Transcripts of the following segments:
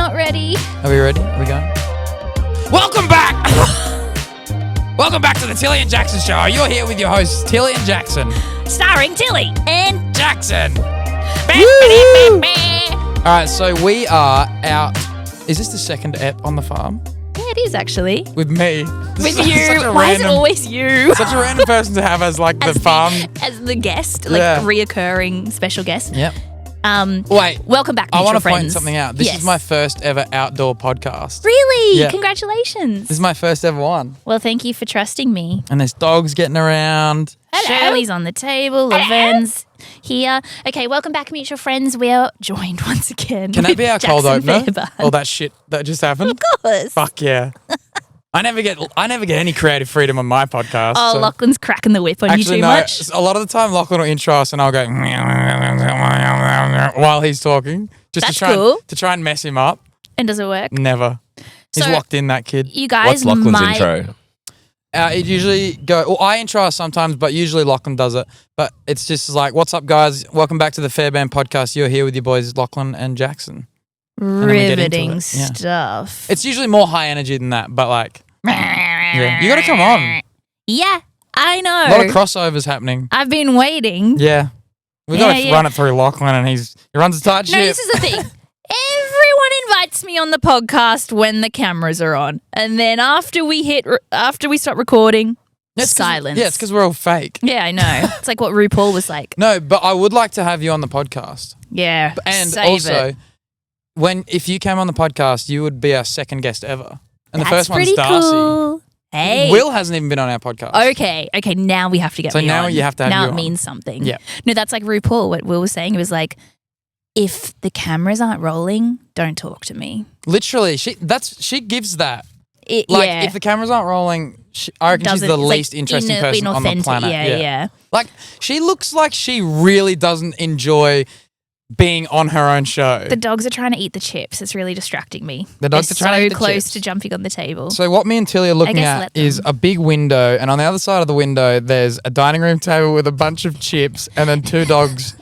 not ready. Are we ready? Are we going? Welcome back! Welcome back to the Tilly and Jaxon show. You're here with your hosts, Tilly and Jaxon. Starring Tilly and Jaxon. All right, so we are out. Is this the second ep on the farm? Yeah, it is actually. With me. With you. Why is it always you? Such a random person to have as like the farm. As the guest, like reoccurring special guest. Yep. Wait. Welcome back, mutual I want to friends. point something out. This is my first ever outdoor podcast. Really? Yeah. Congratulations. This is my first ever one. Well, thank you for trusting me. And there's dogs getting around. Hello. Shirley's on the table. Laven's here. Okay, welcome back, mutual friends. We're joined once again. Can that be our cold Jaxon opener? Fairbairn. All that shit that just happened? Of course. Fuck yeah. I never get any creative freedom on my podcast. Oh, so. Lachlan's cracking the whip on you too much. A lot of the time Lachlan will intro us and I'll go while he's talking. Just to try and mess him up. And does it work? Never. He's locked in, that kid. You guys, what's Lachlan's intro? It usually I intro us sometimes, but usually Lachlan does it. But it's just like, what's up, guys? Welcome back to the Fairbairn podcast. You're here with your boys Lachlan and Jaxon. Riveting stuff. It's usually more high energy than that, but like, yeah. You got to come on. Yeah, I know. A lot of crossovers happening. I've been waiting. Yeah. We got to run it through Lachlan and he runs a tight ship. No, this is the thing. Everyone invites me on the podcast when the cameras are on. And then after we stop recording, silence. Yeah, it's because we're all fake. Yeah, I know. It's like what RuPaul was like. No, but I would like to have you on the podcast. Yeah. And also, if you came on the podcast, you would be our second guest ever. And the first one's Darcy. Cool. Hey. Will hasn't even been on our podcast. Okay, now we have to get me on. So now you have to have you on. Now it means something. Yeah. No, that's like RuPaul, what Will was saying. It was like, if the cameras aren't rolling, don't talk to me. Literally, she gives that. If the cameras aren't rolling, I reckon she's the least interesting person on the planet. Yeah. Like, she looks like she really doesn't enjoy being on her own show. The dogs are trying to eat the chips. It's really distracting me. The dogs are trying to eat the close chips. to jumping on the table. So what me and Tilly are looking at is a big window, and on the other side of the window, there's a dining room table with a bunch of chips, and then two dogs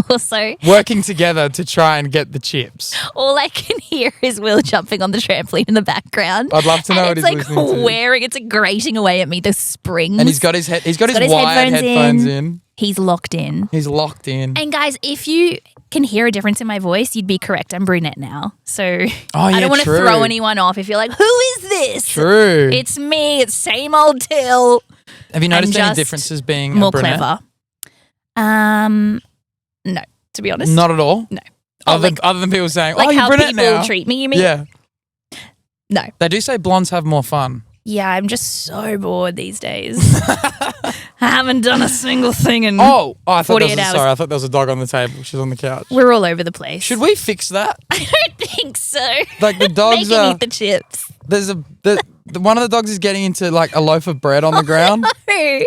also working together to try and get the chips. All I can hear is Will jumping on the trampoline in the background. I'd love to know what he's listening to. It's like grating away at me, the springs. And he's got his wired headphones in. He's locked in. And guys, if you can hear a difference in my voice, you'd be correct. I'm brunette now. So I don't want to throw anyone off if you're like, who is this? True. It's me. It's same old Till. Have you noticed any differences being more a brunette? Clever? No, to be honest. Not at all? No. Other than people saying, like you're brunette now. How people treat me, you mean? Yeah. No. They do say blondes have more fun. Yeah, I'm just so bored these days. I haven't done a single thing in 48 hours. Sorry, I thought there was a dog on the table. She's on the couch. We're all over the place. Should we fix that? I don't think so. Like the dogs Make him eat the chips. There's one of the dogs is getting into like a loaf of bread on the ground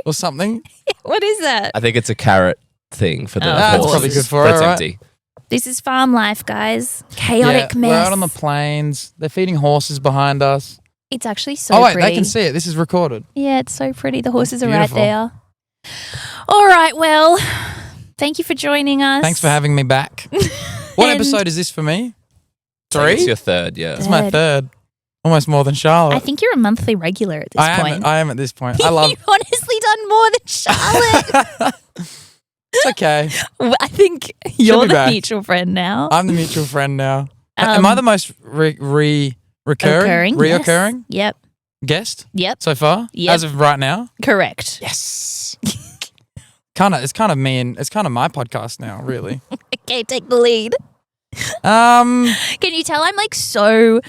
or something. What is that? I think it's a carrot thing for the horse. That's probably good for her, That's right? empty. This is farm life, guys. Chaotic mess. We're out on the plains. They're feeding horses behind us. It's actually so pretty. They can see it. This is recorded. Yeah, it's so pretty. The horses are right there. All right, well, thank you for joining us. Thanks for having me back. What episode is this for me? 3? It's your third, yeah. It's my third. Almost more than Charlotte. I think you're a monthly regular at this point. I am at this point. You've honestly done more than Charlotte. It's okay. I think you're the mutual friend now. I'm the mutual friend now. Am I the most reoccurring? Yes. Yep. Guest? Yep. So far? Yep. As of right now? Correct. Yes. It's kind of me and it's kind of my podcast now, really. Okay, take the lead. Can you tell I'm like so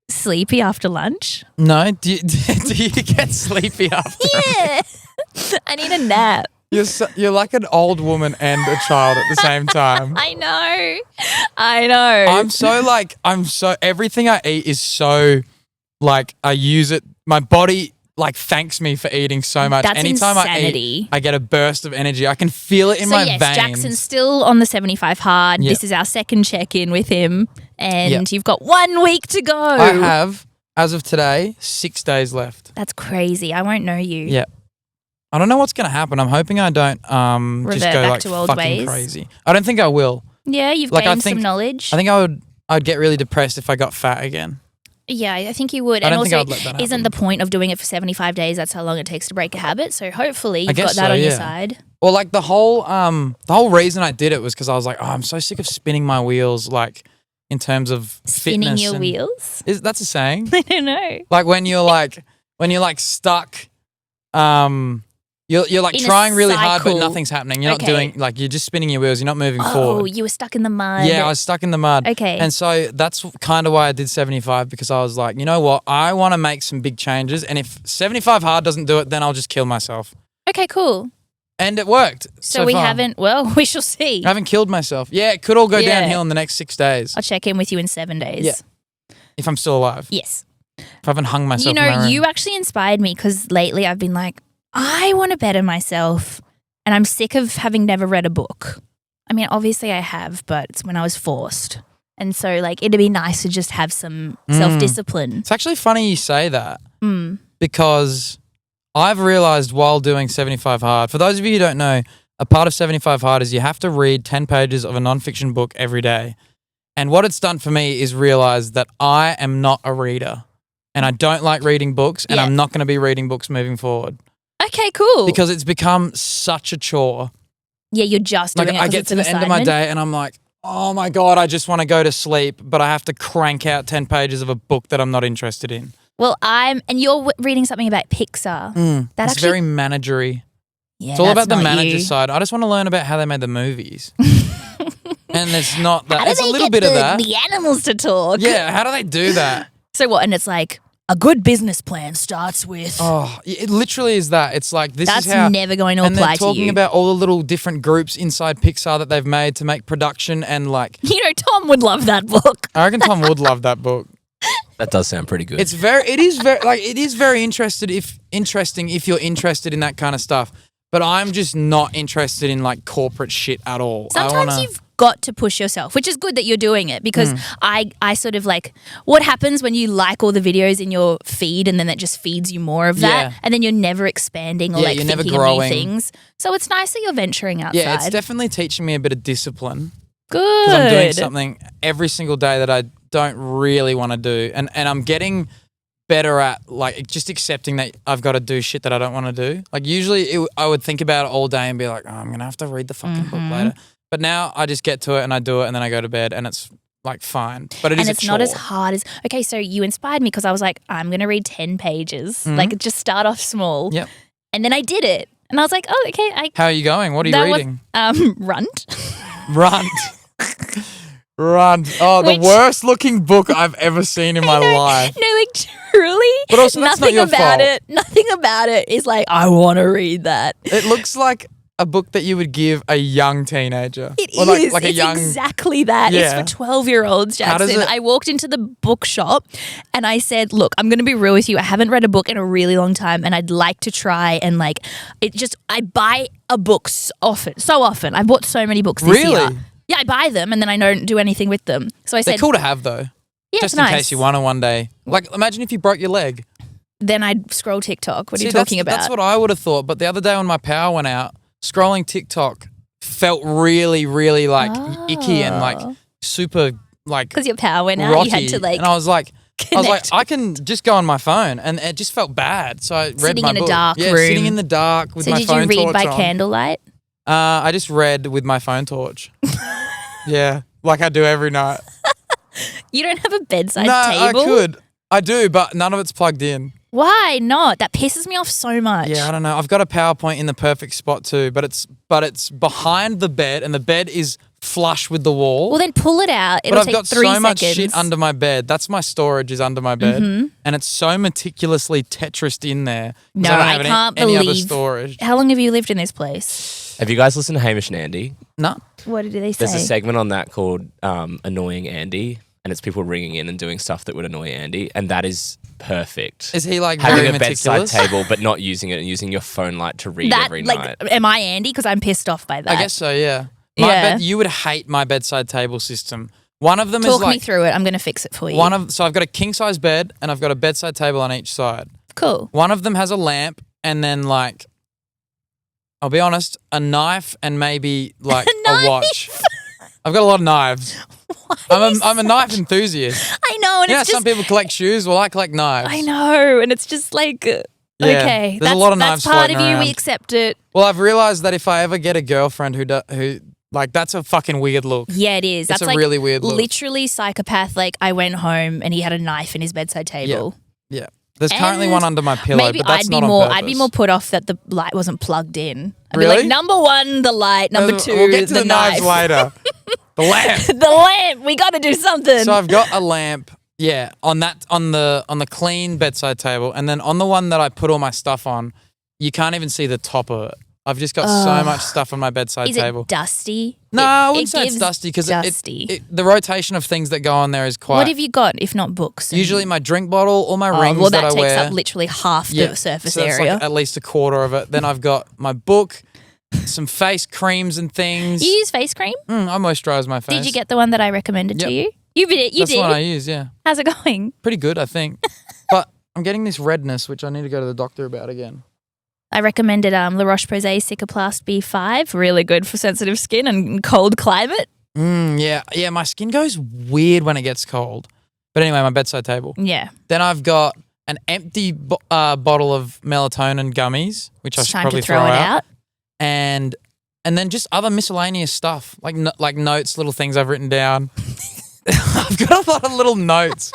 sleepy after lunch? No. Do you get sleepy after? Yeah. I need a nap. You're like an old woman and a child at the same time. I know. I'm so everything I eat is so like I use it. My body like thanks me for eating so much. That's Anytime insanity. I eat, I get a burst of energy. I can feel it in my veins. Jackson's still on the 75 hard. Yep. This is our second check-in with him, and you've got 1 week to go. I have, as of today, 6 days left. That's crazy. I won't know you. Yeah. I don't know what's going to happen. I'm hoping I don't Revert just go back like to old fucking ways. crazy. I don't think I will. Yeah, you've gained some knowledge. I think I'd get really depressed if I got fat again. Yeah, I think you would. I and don't think also, I'd let that happen. isn't the point of doing it for 75 days? That's how long it takes to break a habit. So hopefully you've got that on your side. Well, like the whole reason I did it was because I was like, oh, I'm so sick of spinning my wheels, like in terms of spinning fitness. Your wheels? That's a saying? I don't know. Like when you're stuck, you're like in trying really hard, but nothing's happening. You're not doing, like, you're just spinning your wheels. You're not moving forward. Oh, you were stuck in the mud. Yeah, I was stuck in the mud. Okay. And so that's kind of why I did 75, because I was like, you know what? I want to make some big changes. And if 75 hard doesn't do it, then I'll just kill myself. Okay, cool. And it worked. So we haven't, well, we shall see. I haven't killed myself. Yeah, it could all go downhill in the next 6 days. I'll check in with you in 7 days. Yeah. If I'm still alive. Yes. If I haven't hung myself. You know, you actually inspired me because lately I've been like, I want to better myself and I'm sick of having never read a book. I mean, obviously I have, but it's when I was forced. And so, like, it'd be nice to just have some self-discipline. It's actually funny you say that because I've realised while doing 75 Hard, for those of you who don't know, a part of 75 Hard is you have to read 10 pages of a non-fiction book every day. And what it's done for me is realise that I am not a reader and I don't like reading books and I'm not going to be reading books moving forward. Okay, cool. Because it's become such a chore. Yeah, you're just doing it I get to the end of my day and I'm like, oh my God, I just want to go to sleep, but I have to crank out 10 pages of a book that I'm not interested in. Well, and you're reading something about Pixar. It's very managery. Yeah, it's all about the manager side. I just want to learn about how they made the movies. And it's not that. It's a little bit of that. The animals to talk. Yeah, how do they do that? So what? And it's like, a good business plan starts with. Oh, it literally is that. It's like this That's is how. Never going to and apply they're to you. talking about all the little different groups inside Pixar that they've made to make production and like. You know, Tom would love that book. I reckon Tom would love that book. That does sound pretty good. It is very interesting if you're interested in that kind of stuff. But I'm just not interested in like corporate shit at all. Sometimes you've got to push yourself, which is good that you're doing it because I sort of like what happens when you like all the videos in your feed and then that just feeds you more of that and then you're never expanding or like you're thinking never growing. of new things. So it's nice that you're venturing outside. Yeah, it's definitely teaching me a bit of discipline. Good. Because I'm doing something every single day that I don't really want to do. And I'm getting better at like just accepting that I've got to do shit that I don't want to do. Like usually I would think about it all day and be like, oh, I'm going to have to read the fucking book later. But now I just get to it and I do it and then I go to bed and it's like fine. But it's not as hard as, okay, so you inspired me because I was like, I'm going to read 10 pages. Like just start off small. Yep. And then I did it. And I was like, oh, okay. How are you going? What are you reading? Runt. Runt. Runt. Oh, the worst looking book I've ever seen in my life. No, like truly. But also that's not your fault. Nothing about it is like, I want to read that. It looks like a book that you would give a young teenager. It is. Like it's a young, exactly that. Yeah. It's for 12-year-olds, Jaxon. I walked into the bookshop and I said, look, I'm going to be real with you. I haven't read a book in a really long time and I'd like to try and like, I buy a book so often. I've bought so many books this year. Yeah, I buy them and then I don't do anything with them. So I said, they're cool to have though. Yeah, just in case you want to one day. Like imagine if you broke your leg. Then I'd scroll TikTok. What are you talking about? That's what I would have thought. But the other day when my power went out, scrolling TikTok felt really, really like icky and like super like because your power went out. Rocky. You had to like. And I was like, I can just go on my phone, and it just felt bad. So I read sitting my in book. a dark room. Sitting in the dark with my phone torch on. So did you read by candlelight? I just read with my phone torch. Yeah, like I do every night. You don't have a bedside No, table? I could. I do, but none of it's plugged in. Why not? That pisses me off so much. Yeah, I don't know. I've got a PowerPoint in the perfect spot too, but it's behind the bed and the bed is flush with the wall. Well, then pull it out. It'll But I've take got 3 so much seconds. shit under my bed. That's my storage is under my bed. And it's so meticulously Tetrised in there. No, I don't have can't any other believe. storage. How long have you lived in this place? Have you guys listened to Hamish and Andy? No. What did they say? There's a segment on that called Annoying Andy, and it's people ringing in and doing stuff that would annoy Andy, and that is perfect. Is he like having very a bedside meticulous? table but not using it and using your phone light to read every night? Am I Andy? Because I'm pissed off by that. I guess so, yeah. You would hate my bedside table system. One of them is Talk like me through it. I'm going to fix it for you. So I've got a king size bed and I've got a bedside table on each side. Cool. One of them has a lamp and then like, I'll be honest, a knife and maybe like a watch. I've got a lot of knives. I'm a knife enthusiast. I know, and Yeah, it's just some people collect shoes. Well, I collect knives. I know, and it's just like okay, there's a lot of knives that's part of floating you. around. We accept it. Well, I've realized that if I ever get a girlfriend who like that's a fucking weird look. Yeah, it is. It's That's a like really weird look. literally psychopath. Like I went home and he had a knife in his bedside table. Yeah. There's And currently one under my pillow, Maybe but that's I'd be not on more. purpose. I'd be more put off that the light wasn't plugged in. I'd be Really? like, number one, the light. Number two, We'll get to the knife. knives later. The lamp. The lamp. We got to do something. So I've got a lamp. Yeah, on the clean bedside table, and then on the one that I put all my stuff on, you can't even see the top of it. I've just got so much stuff on my bedside Is table. it dusty? No, I wouldn't say it's gives dusty because dusty. the rotation of things that go on there is quite. What have you got if not books? Usually my drink bottle or my rings well, that that I takes wear. up literally half the surface so that's area. like at least a quarter of it. Then I've got my book, some face creams and things. You use face cream? I moisturize my face. Did you get the one that I recommended to you? You did. That's the one I use, yeah. How's it going? Pretty good, I think. But I'm getting this redness, which I need to go to the doctor about again. I recommended La Roche-Posay Cicaplast B5. Really good for sensitive skin and cold climate. Yeah, my skin goes weird when it gets cold. But anyway, my bedside table. Yeah. Then I've got an empty bottle of melatonin gummies, which I It's should time probably to throw it out. And then just other miscellaneous stuff, like notes, little things I've written down. I've got a lot of little notes.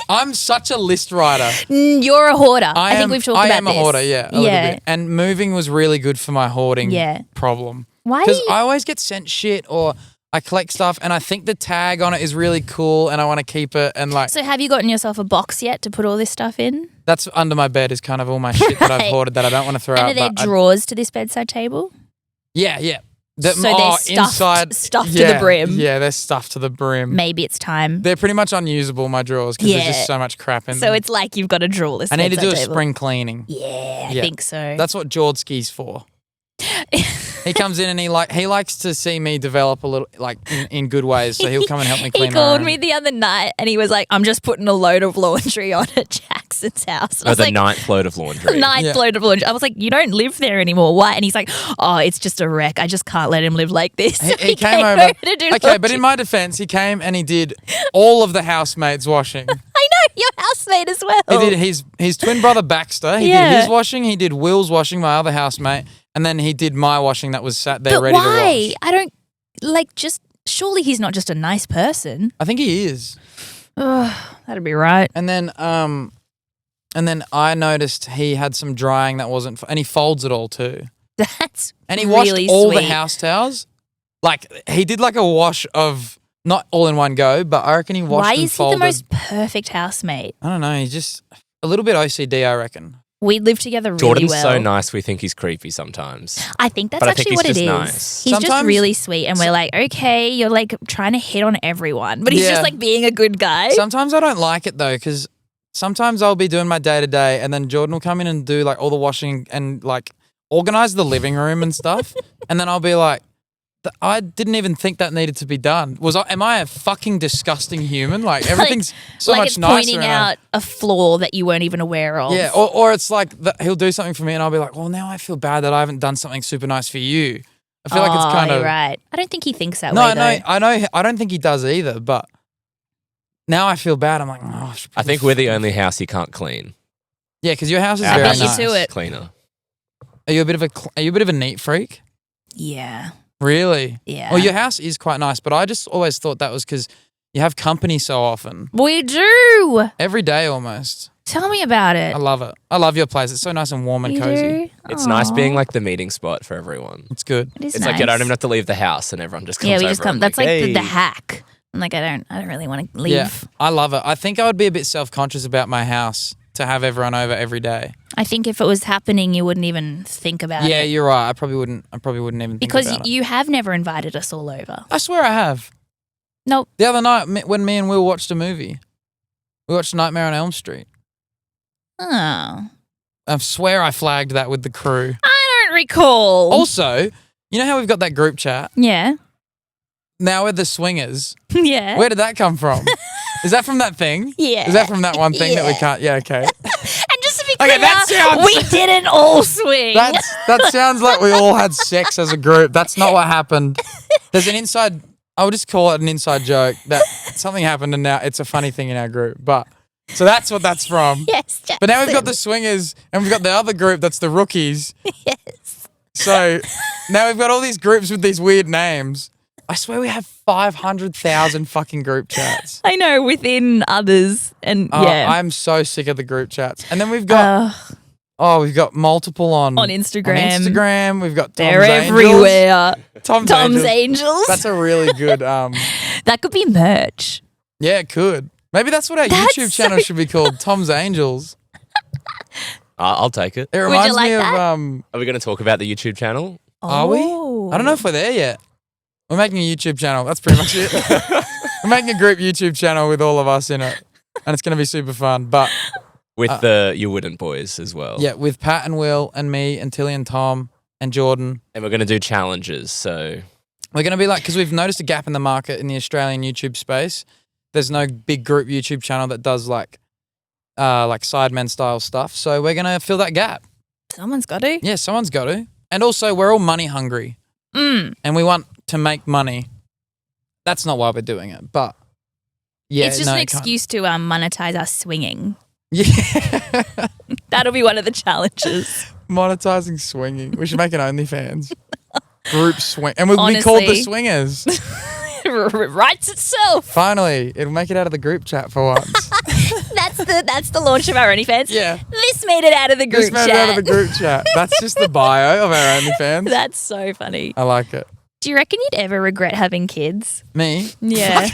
I'm such a list writer. You're a hoarder. I think we've talked about this. I am a hoarder, yeah. A little bit. And moving was really good for my hoarding problem. Why? Because I always get sent shit or I collect stuff and I think the tag on it is really cool and I want to keep it and like. So have you gotten yourself a box yet to put all this stuff in? That's under my bed is kind of all my shit that I've hoarded that I don't want to throw out. And are there drawers to this bedside table? Yeah. So they're stuffed to the brim. Yeah, they're stuffed to the brim. Maybe it's time. They're pretty much unusable, my drawers, because there's just so much crap in them. So it's like you've got to draw this. I need to do a table. spring cleaning. Yeah, I think so. That's what Jordski's for. He comes in and he likes to see me develop a little, like in good ways. So he'll come and help me clean. He called me the other night and he was like, "I'm just putting a load of laundry on at Jackson's house." And I was like, ninth load of laundry. Load of laundry. I was like, "You don't live there anymore. Why?" And he's like, "Oh, it's just a wreck. I just can't let him live like this." He came over. To do Okay, laundry. but in my defense, he came and he did all of the housemates' washing. I know your housemate as well. He did his twin brother Baxter. He did his washing. He did Will's washing, my other housemate, and then he did my washing that was sat there ready to wash. I don't like just. Surely he's not just a nice person. I think he is. That'd be right. And then I noticed he had some drying that wasn't, and he folds it all too. That's And he really washed all sweet. the house towels. Like he did like a wash of not all in one go, but I reckon he washed Why and is he folded. the most perfect housemate? I don't know. He's just a little bit OCD, I reckon. We live together really Jordan's well. so nice, we think he's creepy sometimes. I think that's But I actually think what he's it is. just nice. He's just Sometimes- really sweet, and we're like, okay, you're like trying to hit on everyone, but he's Yeah. just like being a good guy. Sometimes I don't like it though, because sometimes I'll be doing my day to day, and then Jordan will come in and do like all the washing and like organize the living room and stuff, and then I'll be like, I didn't even think that needed to be done. Am I a fucking disgusting human? Like everything's so like much it's nicer. pointing out a flaw that you weren't even aware of. Yeah, or it's like he'll do something for me, and I'll be like, well, now I feel bad that I haven't done something super nice for you. I feel like it's kind of right. I don't think he thinks that No, way. I know. I don't think he does either. But now I feel bad. I'm like, oh, I think we're the only house he can't clean. Yeah, because your house is Our very house nice. you to it. Cleaner. Are you a bit of a neat freak? Yeah. Really? Yeah. Well, your house is quite nice, but I just always thought that was because you have company so often, We do. every day almost. Tell me about it. I love it. I love your place. It's so nice and warm and You cozy. do? It's nice being Aw. like the meeting spot for everyone. It's good. It is It's nice. like you don't even have to leave the house and everyone just comes Yeah, we over. just come. and That's like hey. the hack. I'm like, I don't really want to leave. Yeah, I love it. I think I would be a bit self-conscious about my house to have everyone over every day. I think if it was happening, you wouldn't even think about it. Yeah, you're right. I probably wouldn't even think Because about it. you have never invited us all over. I swear I have. Nope. The other night when me and Will watched a movie, we watched Nightmare on Elm Street. Oh. I swear I flagged that with the crew. I don't recall. Also, you know how we've got that group chat? Yeah. Now we're the swingers. Yeah. Where did that come from? Is that from that thing? Yeah. Is that from that one thing that we Yeah. can't? Yeah, okay. And just to be clear, Okay, that sounds- we didn't all swing. That sounds like we all had sex as a group. That's not what happened. There's an inside I'll just call it an inside joke that something happened and now it's a funny thing in our group. But so that's what that's from. Yes, Jackson. But now we've got the swingers and we've got the other group that's the rookies. Yes. So now we've got all these groups with these weird names. I swear we have 500,000 fucking group chats. I know, within others. And yeah. I'm so sick of the group chats. And then we've got we've got multiple on Instagram. We've got Tom's They're Angels. everywhere. Tom's Angels. That's a really good that could be merch. yeah, it could. Maybe that's what our YouTube channel should be called, Tom's Angels. I'll take it. It reminds like me that? of Are we going to talk about the YouTube channel? Are we? I don't know if we're there yet. We're making a YouTube channel. That's pretty much it. We're making a group YouTube channel with all of us in it. And it's going to be super fun. But With the You Wouldn't boys as well. yeah, with Pat and Will and me and Tilly and Tom and Jordan. And we're going to do challenges. So We're going to be like, because we've noticed a gap in the market in the Australian YouTube space. There's no big group YouTube channel that does like Sidemen style stuff. So we're going to fill that gap. Someone's got to. Yeah, someone's got to. And also, we're all money hungry. And we want to make money. That's not why we're doing it, but yeah. It's just an excuse to monetize our swinging. Yeah. That'll be one of the challenges. Monetizing swinging. We should make an OnlyFans. Group swing. And we'll be called the Swingers. Writes itself. Finally, it'll make it out of the group chat for once. That's the launch of our OnlyFans. Yeah. This made it out of the group chat. This made it out of the group chat. That's just the bio of our OnlyFans. That's so funny. I like it. Do you reckon you'd ever regret having kids? Me? Yeah.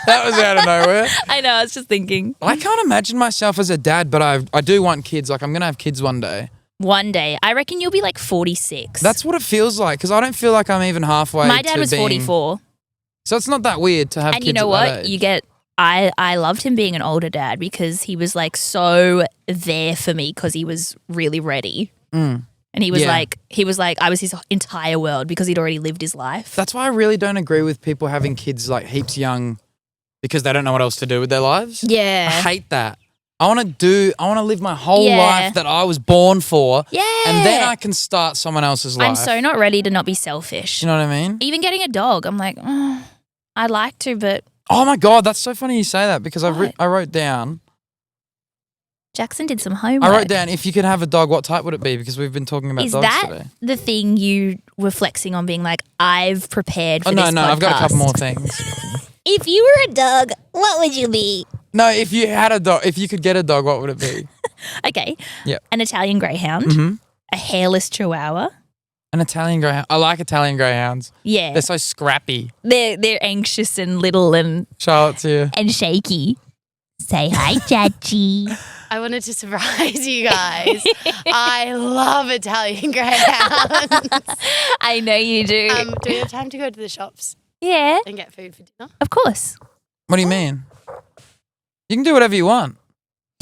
That was out of nowhere. I know, I was just thinking. I can't imagine myself as a dad, but I do want kids. Like, I'm going to have kids one day. One day. I reckon you'll be like 46. That's what it feels like, because I don't feel like I'm even halfway. My dad was 44. So it's not that weird to have and kids. You know at that what? age. You get. I loved him being an older dad because he was like so there for me because he was really ready. And he was like, I was his entire world because he'd already lived his life. That's why I really don't agree with people having kids like heaps young because they don't know what else to do with their lives. Yeah. I hate that. I want to live my whole life that I was born for. Yeah. And then I can start someone else's life. I'm so not ready to not be selfish. You know what I mean? Even getting a dog, I'm like, I'd like to, but. Oh my God, that's so funny you say that because I wrote down. Jaxon did some homework. I wrote down, if you could have a dog, what type would it be? Because we've been talking about dogs today. Is that the thing you were flexing on being like, I've prepared for this podcast? No, I've got a couple more things. If you were a dog, what would you be? No, if you had a dog, if you could get a dog, what would it be? Okay. Yep. An Italian greyhound, a hairless chihuahua. An Italian greyhound. I like Italian greyhounds. Yeah. They're so scrappy. They're anxious and little and Charlotte's here. And shaky. Say hi, Chachi. I wanted to surprise you guys. I love Italian greyhounds. I know you do. Do we have time to go to the shops Yeah. and get food for dinner? Of course. What do you mean? You can do whatever you want.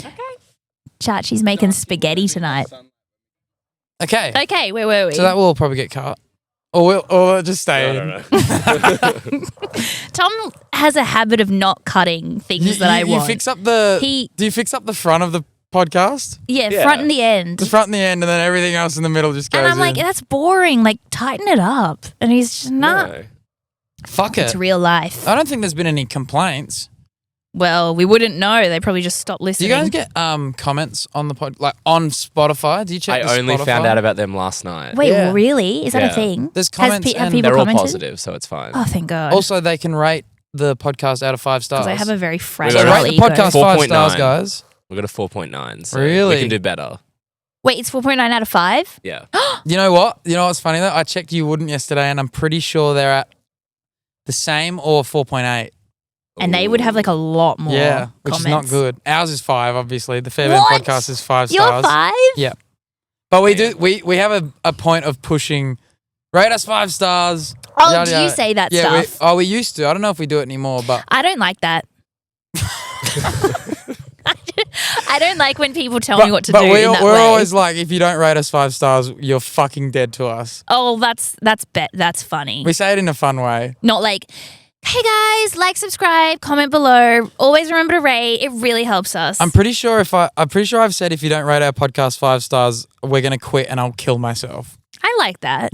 Okay. Chachi's making spaghetti tonight. Okay. Okay, where were we? So that will probably get cut. Or we'll just stay in. No. Tom has a habit of not cutting things that I want. You fix up do you fix up the front of the podcast? Yeah, Yeah. front and the end. The front and the end, and then everything else in the middle just goes And I'm like, in. that's boring. Like, tighten it up. And he's just not. No. Fuck it. It's real life. I don't think there's been any complaints. Well, we wouldn't know. They probably just stopped Do listening. you guys get comments on the pod, like on Spotify? Do you check I only Spotify? found out about them last night. Wait, Yeah. really? Is that Yeah. a thing? There's comments have and people They're all commented? positive, so it's fine. Oh, thank God. Also, they can rate the podcast out of 5 stars. Because I have a very We fragile got rate the ego. podcast 5 stars, 4.9. guys. We got a 4.9. So Really? We can do better. Wait, it's 4.9 out of 5? Yeah. You know what? You know what's funny though? I checked You Wouldn't yesterday, and I'm pretty sure they're at the same or 4.8. And they would have like a lot more Yeah, which comments. is not good. Ours is 5, obviously. The Fairbairn What? podcast is 5 You're stars. 5? Yeah. But we have a point of pushing, rate us 5 stars. Oh, yada, do you yada. say that Yeah, stuff? we used to. I don't know if we do it anymore, but I don't like that. I don't like when people tell me what to do in that we're way. always like, if you don't rate us 5 stars, you're fucking dead to us. Oh, that's funny. We say it in a fun way. Not like, hey guys, like, subscribe, comment below. Always remember to rate. It really helps us. I'm pretty sure I've said if you don't rate our podcast 5 stars, we're gonna quit and I'll kill myself. I like that.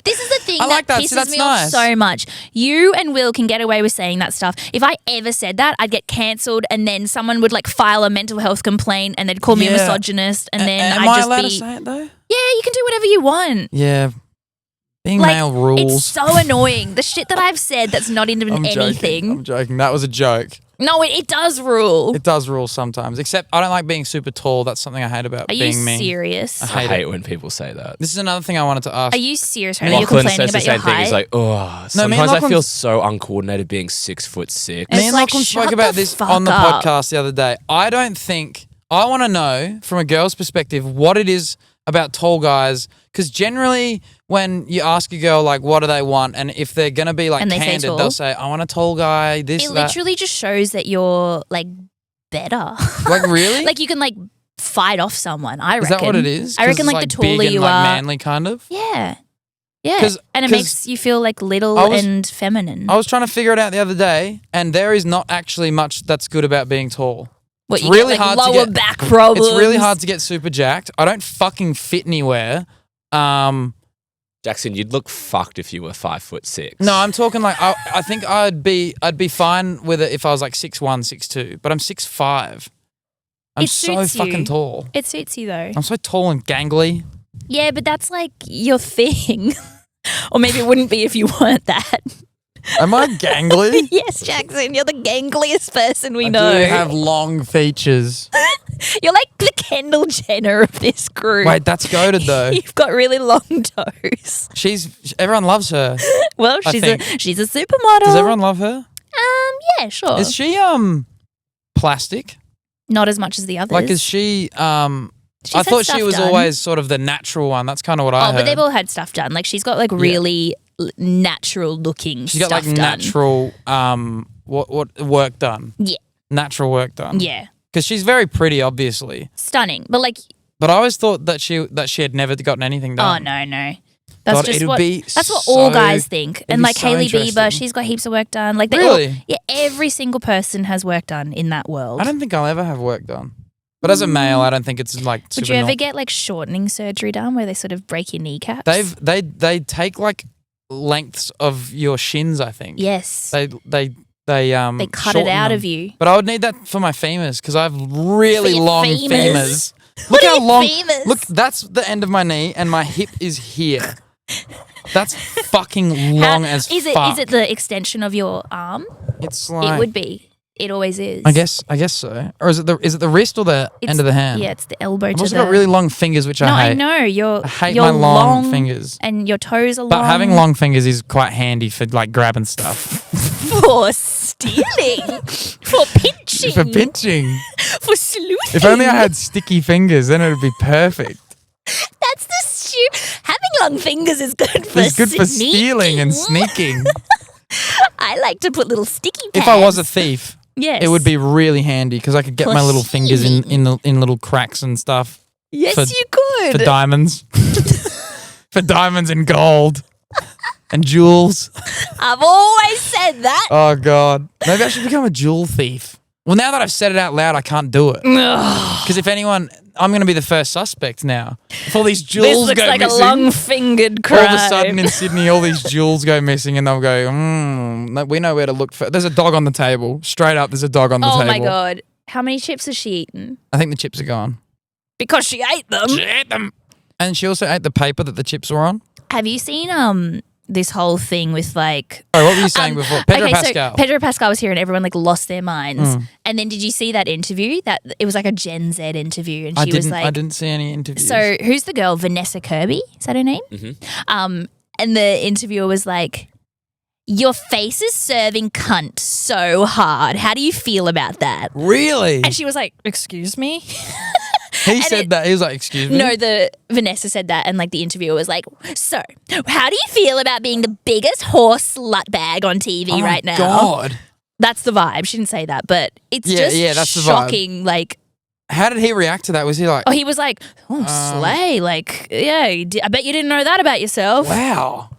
This is the thing thing I like that. pisses See, that's me nice. off so much. You and Will can get away with saying that stuff. If I ever said that, I'd get cancelled, and then someone would like file a mental health complaint, and they'd call me a Yeah. misogynist, and then Am I'd I just allowed be to say it though? yeah, you can do whatever you want. Yeah. Being Like, male rules. It's so annoying. The shit that I've said that's not even I'm anything. I'm joking. That was a joke. No, it does rule. It does rule sometimes. Except I don't like being super tall. That's something I hate about Are you being me. serious? I I hate hate it. when people say that. This is another thing I wanted to ask. Are you serious? Right? You're Lachlan complaining says the about your same thing. height. He's like, oh, No, me and sometimes I Lachlan- feel so uncoordinated being 6'6". It's Me and like, Lachlan shut spoke about the this fuck on the up. podcast the other day. I want to know from a girl's perspective what it is about tall guys, because generally when you ask a girl like what do they want, and if they're gonna be like And they say candid, tall. they'll say I want a tall guy. This It that. literally just shows that you're like better. Like really? Like you can like fight off someone. I reckon. Is that what it is? I 'Cause reckon it's, like the big taller and, you like, are, manly kind of. yeah, yeah, 'Cause- and it 'cause makes you feel like little I was- and feminine. I was trying to figure it out the other day, and there is not actually much that's good about being tall. What, it's you really get, like, hard to lower get- back problems. It's really hard to get super jacked. I don't fucking fit anywhere. Jaxon, you'd look fucked if you were 5'6". No, I'm talking like I think I'd be fine with it if I was like 6'1", 6'2", but I'm 6'5". I'm It so suits you. fucking tall. It suits you though. I'm so tall and gangly. Yeah, but that's like your thing. Or maybe it wouldn't be if you weren't that. Am I gangly? Yes, Jaxon, you're the gangliest person we I know. do have long features. You're like the Kendall Jenner of this group. Wait, that's goated though. You've got really long toes. Everyone loves her. Well, I she's think. a supermodel. Does everyone love her? Yeah, sure. Is she plastic? Not as much as the others. Like is she She's I had thought she stuff was done. always sort of the natural one. That's kind of what I heard. but they've all had stuff done. Like she's got like really natural looking She's got stuff like done. natural what work done. Yeah. Natural work done. Yeah. Because she's very pretty, obviously. Stunning. But like, But I always thought that she had never gotten anything done. oh no. That's God, just it'd what be that's what all so- guys think. And be like so Hailey Bieber, interesting. she's got heaps of work done. Like they Really? all, yeah, every single person has work done in that world. I don't think I'll ever have work done. But as a male, I don't think it's like Would super you ever normal. get like shortening surgery done where they sort of break your kneecaps? They take like lengths of your shins, I think. Yes. They They cut it shorten out them. of you. But I would need that for my femurs because I have really For your long femurs? femurs. What Look are how your long. femurs? Look, that's the end of my knee, and my hip is here. That's fucking long as is it? fuck. Is it the extension of your arm? It's like It would be. It always is. I guess so. Or is it the wrist or the It's- end of the hand? Yeah, it's the elbow I've to also the. got really long fingers, which no, I I hate. know you're. I hate you're my long fingers. and your toes are long. But having long fingers is quite handy for like grabbing stuff. for stealing, for pinching, For pinching. for sleuthing. If only I had sticky fingers, then it would be perfect. That's the having long fingers is good for. It's good for sneaking. stealing and sneaking. I like to put little sticky pads. If I was a thief, yes, it would be really handy because I could get For my little fingers stealing. in little cracks and stuff Yes, for- you could. for diamonds. For diamonds and gold and jewels. I've always said that. Oh God, maybe I should become a jewel thief. Well, now that I've said it out loud, I can't do it because if anyone, I'm going to be the first suspect now. If all these This jewels looks go like missing, a long-fingered all crime. of a sudden in Sydney, all these jewels go missing, and they'll go, no, we know where to look for. There's a dog on the table. Straight up, there's a dog on the Oh table. my god! How many chips has she eaten? I think the chips are gone. Because she ate them. She ate them. And she also ate the paper that the chips were on. Have you seen this whole thing with like? Oh, what were you saying before? Pedro Pascal. So Pedro Pascal was here and everyone like lost their minds. And then did you see that interview? That it was like a Gen Z interview, and she was like, I didn't see any interviews. So who's the girl? Vanessa Kirby? Is that her name? And the interviewer was like, "Your face is serving cunt so hard. How do you feel about that?" Really? And she was like, "Excuse me." He said that. He was like, excuse me? No, the Vanessa said that, and like the interviewer was like, "So, how do you feel about being the biggest horse slut bag on TV Oh right now?" God. That's the vibe. She didn't say that, but it's Yeah, just that's the vibe. shocking. Like, How did he react to that? Was he like, oh, he was like, "Oh, slay!" Like, yeah, I bet you didn't know that about yourself. wow.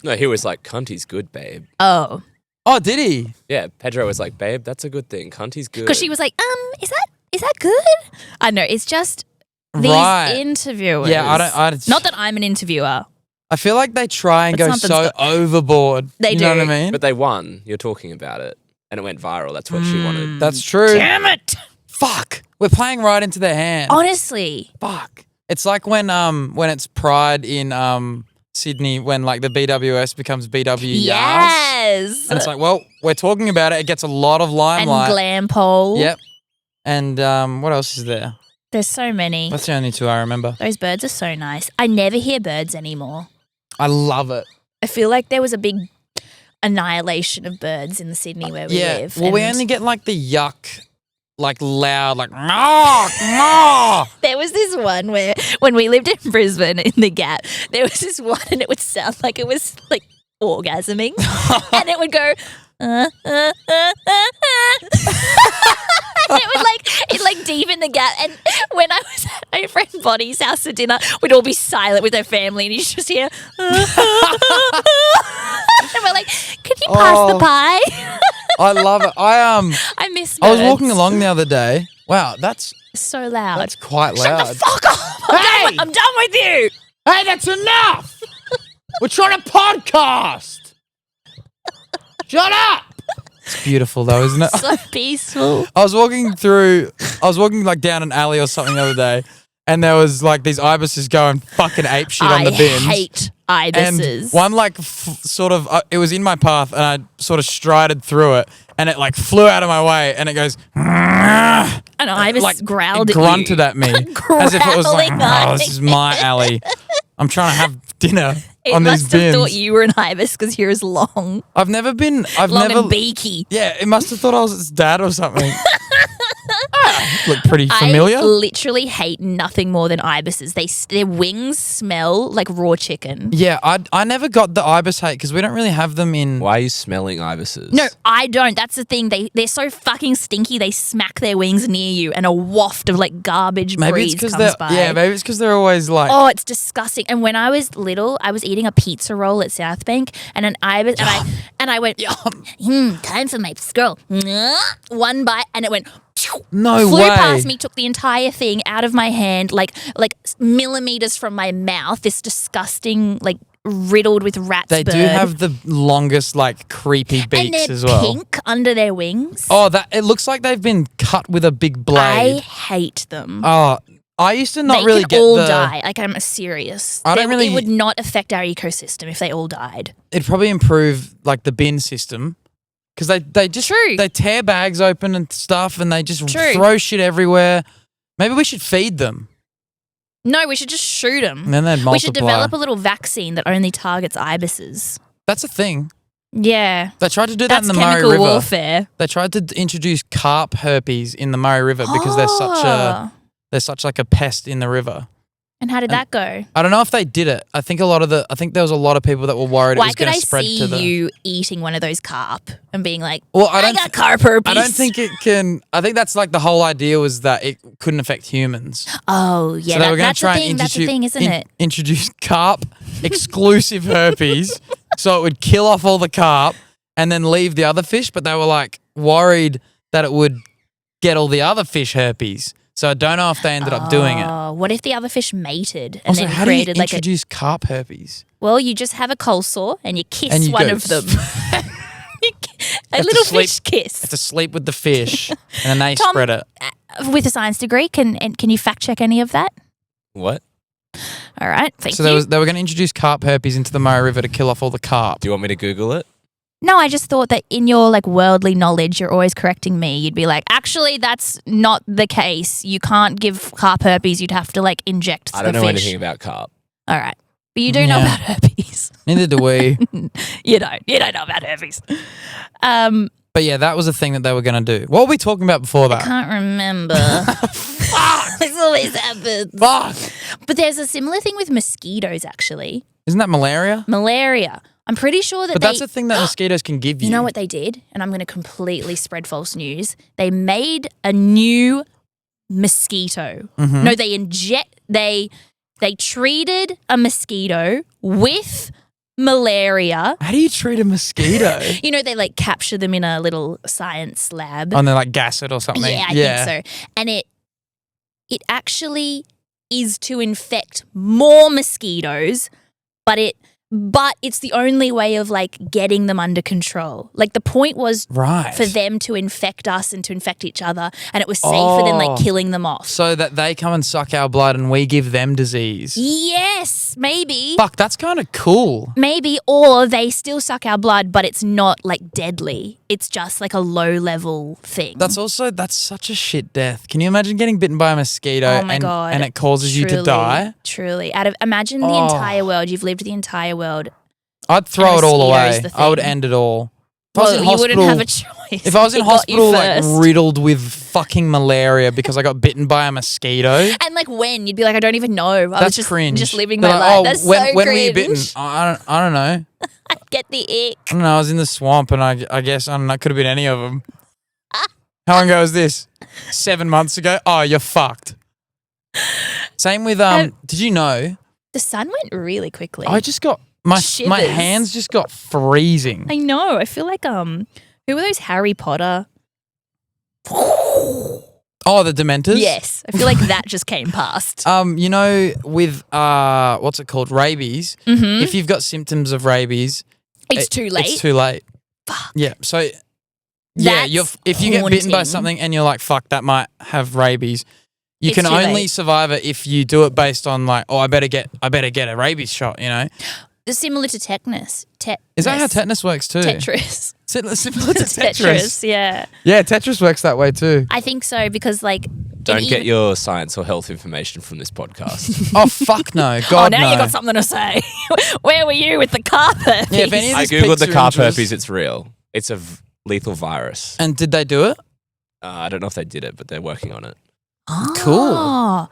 No, he was like, cunty's good, babe. Oh, Oh, did he? Yeah, Pedro was like, babe, that's a good thing. Cunty's good. because she was like, is that good?" I know. It's just these Right. interviewers. Yeah, I don't. Not that I'm an interviewer. I feel like they try and But go something's so overboard. They you know do. what I mean? But they won. You're talking about it. And it went viral. That's what she wanted. That's true. Damn it. Fuck. We're playing right into their hand. Honestly. Fuck. It's like when it's Pride in Sydney when like the BWS becomes BW Yards. Yes. And it's like, well, we're talking about it. It gets a lot of And limelight. glam pole. Yep. And what else is there? There's so many. That's the only two I remember. Those birds are so nice. I never hear birds anymore. I love it. I feel like there was a big annihilation of birds in the Sydney where we live. Well, we and only get like the yuck, like loud, like no. there was this one where when we lived in Brisbane in the Gap, there was this one and it would sound like it was like orgasming and it would go it like deep in the Gap. And when I was at my friend Bonnie's house for dinner, we'd all be silent with her family and you just hear and we're like, can you pass the pie? I love it. I miss birds. I was walking along the other day. Wow, that's So loud. That's quite Shut loud. the fuck up. I'm done with you. Hey, that's enough. We're trying to podcast. Shut up. It's beautiful though, isn't it? So peaceful. I was walking like down an alley or something the other day, and there was like these ibises going fucking ape shit on the bins. I hate ibises. And one like it was in my path, and I sort of strided through it, and it like flew out of my way, and it goes. An ibis like growled it grunted at me as if it was like, Growling this is my alley. I'm trying to have dinner It on these must have bins. thought you were an ibis because you're as long, I've never and beaky. Yeah, it must have thought I was its dad or something. Look pretty familiar. I literally hate nothing more than ibises. Their wings smell like raw chicken. Yeah, I never got the ibis hate because we don't really have them in. Why are you smelling ibises? No, I don't. That's the thing. They're so fucking stinky. They smack their wings near you, and a waft of like garbage breeze comes by. Yeah, maybe it's because they're always like. Oh, it's disgusting. And when I was little, I was eating a pizza roll at South Bank, and an ibis, and I went, time for my scroll. One bite, and it went. No flew way. past me, took the entire thing out of my hand, like millimeters from my mouth. This disgusting, like riddled with rats. They bird. do have the longest, like creepy beaks and they're as well. pink under their wings. Oh, it looks like they've been cut with a big blade. I hate them. Oh, I used to not they really can get all the. die. Like I'm serious. I don't really- It would not affect our ecosystem if they all died. It'd probably improve like the bin system because they just True. they tear bags open and stuff, and they just True. throw shit everywhere. Maybe we should feed them, No, we should just shoot them. and then they'd multiply. We should develop a little vaccine that only targets ibises. That's a thing. Yeah. They tried to do that That's in the Murray chemical River. warfare. They tried to introduce carp herpes in the Murray River because Oh. they're such like a pest in the river. And how did that go? I don't know if they did it. I think there was a lot of people that were worried it Why was could going I to spread see to the. you eating one of those carp and being like, Well, I got carp herpes? I don't think it can. I think that's like the whole idea was that it couldn't affect humans. Oh, yeah. So they were going That's to try the thing. and That's the thing, isn't it? introduce carp exclusive herpes, so it would kill off all the carp and then leave the other fish. But they were like worried that it would get all the other fish herpes. So I don't know if they ended up doing it. Oh, what if the other fish mated and Also, then how do you created like introduce carp herpes? Well, you just have a cold sore and you kiss And you one go, of them. A to little sleep- fish kiss. Have to sleep with the fish, and then they Tom, spread it. With a science degree, can you fact check any of that? What? All right, thank So you. they were going to introduce carp herpes into the Murray River to kill off all the carp. Do you want me to Google it? No, I just thought that in your like worldly knowledge, you're always correcting me. You'd be like, actually, that's not the case. You can't give carp herpes. You'd have to like inject I don't the know fish. anything about carp. All right. But you do know Yeah. about herpes. Neither do we. You don't know about herpes. But yeah, that was a thing that they were going to do. What were we talking about before I that? can't remember. This always happens. Fuck! But there's a similar thing with mosquitoes, actually. Isn't that malaria? Malaria. I'm pretty sure that But that's a thing that mosquitoes can give you. You know what they did? And I'm going to completely spread false news. They made a new mosquito. Mm-hmm. No, they treated a mosquito with malaria. How do you treat a mosquito? You know, they like capture them in a little science lab. And they like gas it or something. Yeah, I think so. And it actually is to infect more mosquitoes But it's the only way of like getting them under control. Like the point was for them to infect us and to infect each other, and it was safer than like killing them off. So that they come and suck our blood and we give them disease. Yes, maybe. Fuck, that's kind of cool. Maybe, or they still suck our blood, but it's not like deadly. It's just like a low level thing. That's such a shit death. Can you imagine getting bitten by a mosquito God. and it causes you to die? Truly. Imagine the entire world. You've lived the entire world. I'd throw it all away. I would end it all. You wouldn't have a choice. If I was in hospital, like riddled with fucking malaria because I got bitten by a mosquito. And like when? You'd be like, I don't even know. I was just living my life. That's when so were you cringe. bitten? I don't know. I get the ick. I don't know. I was in the swamp and I guess, I don't know, it could have been any of them. How long ago was this? 7 months ago? Oh, you're fucked. Same with, did you know? The sun went really quickly. I just got, my hands just got freezing. I know. I feel like, who were those Harry Potter? Oh, the Dementors? Yes. I feel like that just came past. You know, with, what's it called? Rabies. Mm-hmm. If you've got symptoms of rabies. It's too late. It's too late. Fuck. Yeah. So, yeah, if you get bitten by haunting. something and you're like, fuck, that might have rabies, you It's can too only late. survive it if you do it based on like, oh, I better get a rabies shot, you know? It's similar to tetanus. Is that how tetanus works too? Tetris. Similar to Tetris. Tetris, yeah. Yeah, Tetris works that way too. I think so because like... Don't get your science or health information from this podcast. Oh, fuck no. God, now no. you got something to say. Where were you with the car herpes? Yeah, if any of I these googled pics the are carp interest- herpes. It's real. It's a lethal virus. And did they do it? I don't know if they did it, but they're working on it. Cool.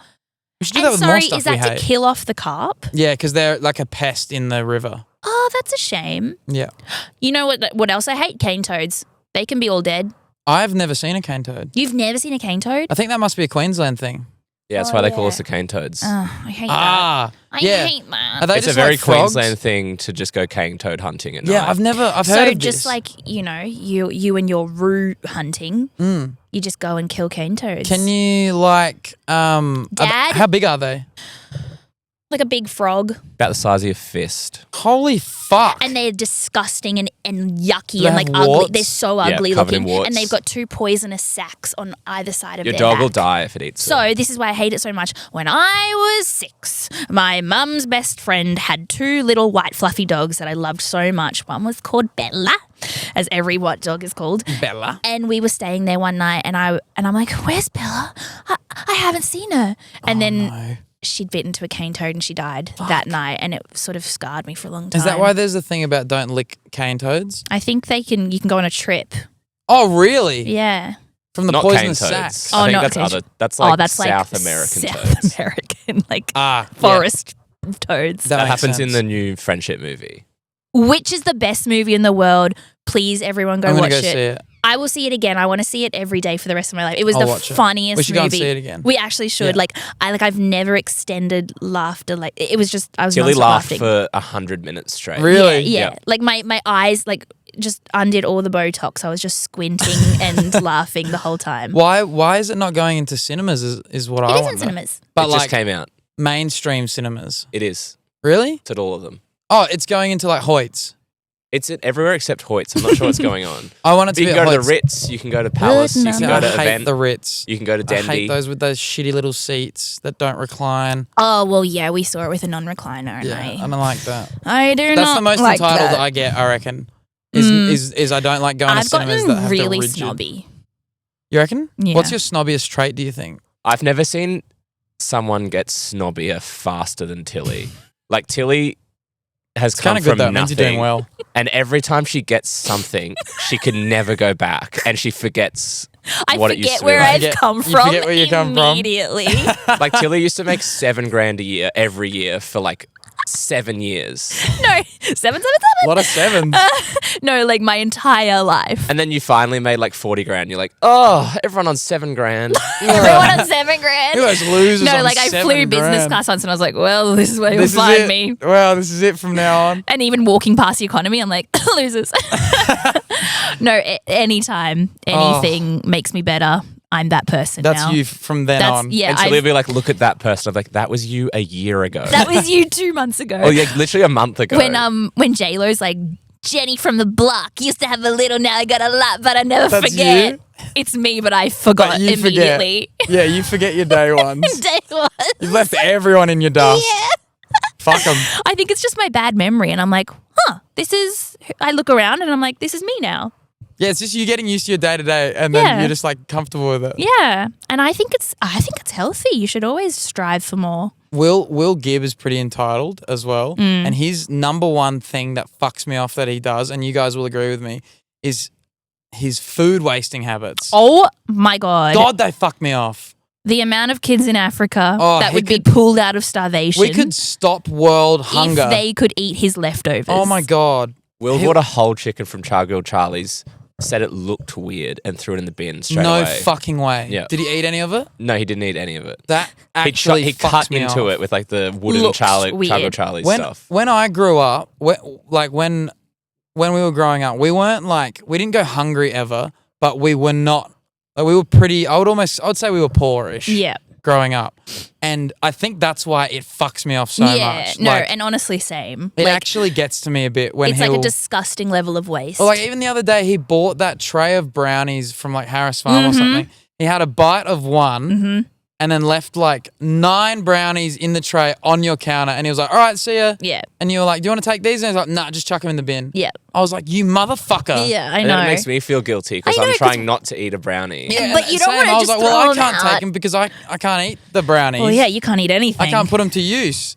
We should do that And with sorry, more stuff is that we to hate. kill off the carp? Yeah, because they're like a pest in the river. Oh, that's a shame. Yeah. You know what else I hate? Cane toads. They can be all dead. I've never seen a cane toad. You've never seen a cane toad? I think that must be a Queensland thing. Yeah, that's Oh, why they call yeah. us the cane toads. I hate that. I yeah. hate that. Are they It's a just very like frogs? Queensland thing to just go cane toad hunting at Yeah, night. I've heard So of just this. like, you know, you and your roo hunting, Mm. you just go and kill cane toads. Can you like Dad? how big are they? Like a big frog. About the size of your fist. Holy fuck. And they're disgusting and yucky Do they and like have ugly. warts? They're so Yeah, ugly covered in looking. warts. And they've got 2 poisonous sacs on either side of Your their dog back. will die if it eats it. So this is why I hate it so much. When I was 6, my mum's best friend had 2 little white fluffy dogs that I loved so much. One was called Bella, as every white dog is called. Bella. And we were staying there one night, and I'm like, "Where's Bella? I haven't seen her." And then she'd bitten into a cane toad and she died that night, and it sort of scarred me for a long time. Is that why there's a thing about don't lick cane toads? I think you can go on a trip. Oh, really? Yeah. From the not cane poisonous toads. sacs. I think not that's cane- other. That's like that's South like American South toads. American, like Yeah. forest toads. That That makes happens in sense. the new Friendship movie. Which is the best movie in the world. Please, everyone, go I'm watch gonna go it. see it. I will see it again. I want to see it every day for the rest of my life. It was I'll the watch it. funniest We should go and movie. see it again. We actually should. Yeah. I've never extended laughter like it was just I was Tilly nonstop laughed laughing. for 100 minutes straight. Really? Yeah. Yeah. Like my eyes just undid all the Botox. I was just squinting and laughing the whole time. Why is it not going into cinemas is what I It is want. in cinemas. But It like just came out. mainstream cinemas. It is. Really? It's at all of them. Oh, it's going into like Hoyts. It's at everywhere except Hoyts. I'm not sure what's going on. I want it to You be can at go to Hoyts. the Ritz. You can go to Palace. You can No. go to I hate Event. the Ritz. You can go to I Dendy. hate those with those shitty little seats that don't recline. Oh well, yeah, we saw it with a non-recliner, and Yeah, I don't like that. I do That's not the most like entitled that. I get, I reckon. Is I don't like going to I've cinemas that gotten have really the rigid. snobby. You reckon? Yeah. What's your snobbiest trait, do you think? I've never seen someone get snobbier faster than Tilly. Like Tilly has It's come kind of good from though. It nothing, means you're doing well. and every time she gets something, she can never go back, and she forgets I what it used forget to be where like. I've come You from forget where you come from. immediately. Like Tilly used to make $7,000 a year every year for like 7 years, No, 777. A lot of sevens. No, like my entire life. and then you finally made like 40 grand. You're like, oh, everyone on $7,000. Everyone on $7,000. Who has losers No, on like I flew $7,000? business class once, and I was like, well, this is where you'll This is find it. me. Well, this is it from now on. And even walking past the economy, I'm like, losers. No, anytime anything makes me better. I'm that person That's now. you from then on. Yeah, And Celia will be like, look at that person. I'm like, that was you a year ago. that was you 2 months ago. Oh, yeah, literally a month ago. When J-Lo's like, Jenny from the block used to have a little, now I got a lot, but I never That's forget. you? It's me, but I forgot But you immediately. forget. Yeah, you forget your day ones. Day one. You've left everyone in your dust. Yeah. Fuck them. I think it's just my bad memory, and I'm like, I look around and I'm like, this is me now. Yeah, it's just you getting used to your day to day, and then Yeah. you're just like comfortable with it. Yeah, and I think it's healthy. You should always strive for more. Will Gibb is pretty entitled as well, Mm. and his number one thing that fucks me off that he does, and you guys will agree with me, is his food wasting habits. Oh my God. God, they fuck me off. The amount of kids in Africa Oh, that he would be could- pulled out of starvation We could stop world hunger. if they could eat his leftovers. Oh my God. Will He- bought a whole chicken from Chargrilled Charlie's, said it looked weird, and threw it in the bin straight No away. fucking way. Yeah. Did he eat any of it? No, he didn't eat any of it. That He actually he fucks cut me into off. it with like the wooden Looks weird. Chargrilled Charlie's when stuff. when I grew up, when we were growing up, we weren't like we didn't go hungry ever, but we were not. Like, we were pretty. I would say we were poorish. Yeah. Growing up, and I think that's why it fucks me off so much. No, Like, and honestly, same. it Like, actually gets to me a bit when it's he'll. like a disgusting level of waste. or like even the other day, he bought that tray of brownies from like Harris Farm or something. He had a bite of one. And then left like 9 brownies in the tray on your counter. And he was like, all right, see ya. Yeah. And you were like, do you want to take these? And he was like, nah, just chuck them in the bin. Yeah. I was like, you motherfucker. Yeah, I And know. then it makes me feel guilty because I know, I'm 'cause- trying not to eat a brownie. Yeah, But you don't same. wanna I was just like, well, throw I 'em can't out. take them because I can't eat the brownies. Well, yeah, you can't eat anything. I can't put them to use.